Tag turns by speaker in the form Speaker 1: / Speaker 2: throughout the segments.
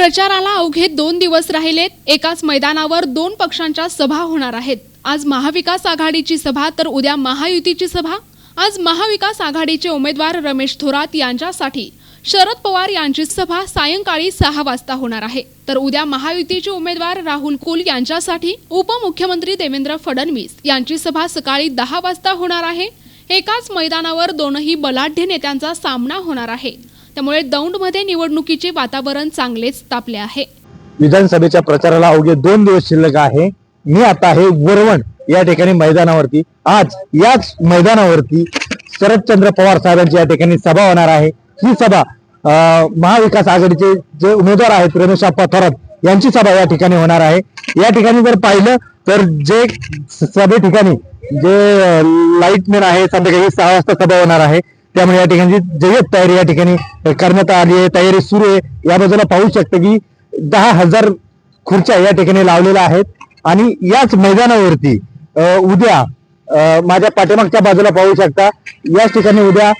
Speaker 1: प्रचाराला अवघे 2 दिवस राहिलेत। एकाच मैदानावर 2 पक्षांच्या सभा होणार आहेत। आज महाविकास आघाडीची सभा तर उद्या महायुतीची सभा। आज महाविकास आघाडीचे उमेदवार रमेश थोरात यांच्यासाठी शरद पवार यांची सभा सायंकाळी 6 वाजता होणार आहे, तर उद्या महायुतीचे उमेदवार राहुल कुल यांच्यासाठी उपमुख्यमंत्री देवेंद्र फडणवीस यांची सभा सकाळी 10 वाजता होणार आहे। एकाच मैदानावर दोनही बलाढ्य नेत्यांचा सामना होणार आहे, त्यामुळे दौंडमध्ये निवडणुकीचे वातावरण चांगलेच तापले आहे।
Speaker 2: विधानसभेच्या प्रचाराला अवघे 2 दिवस शिल्लक आहे। मी आता आहे वरवण या ठिकाणी मैदानावरती। आज याच मैदानावरती शरदचंद्र पवार साहेबांची या ठिकाणी सभा होणार आहे। ही सभा महाविकास आघाडीचे जे उमेदवार आहेत रमेश थोरात यांची सभा या ठिकाणी होणार आहे। या ठिकाणी जर पाहिलं तर जे सभे ठिकाणी जे लाईटमॅन आहे, संध्याकाळी 6 वाजता सभा होणार आहे, त्यामुळे या ठिकाणी जय्यत तयारी या ठिकाणी करण्यात आली आहे, तयारी सुरू आहे। या बाजूला पाहू शकता की 10,000 खुर्च्या या ठिकाणी लावलेल्या आहेत आणि याच मैदानावरती उद्या माझ्या पाठीमागच्या बाजूला पाहू शकता याच ठिकाणी उद्या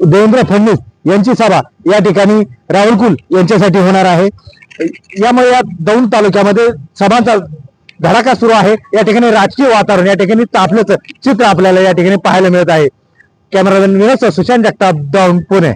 Speaker 2: देवेंद्र फडणवीस यांची सभा या ठिकाणी राहुल कुल यांच्यासाठी होणार आहे। यामुळे या दौंड तालुक्यामध्ये सभांचा धडाका सुरू आहे। या ठिकाणी राजकीय वातावरण या ठिकाणी तापल्याचं चित्र आपल्याला या ठिकाणी पाहायला मिळत आहे। कॅमेरामॅन विनोद सुशांत जगताप, दौंड, पुणे।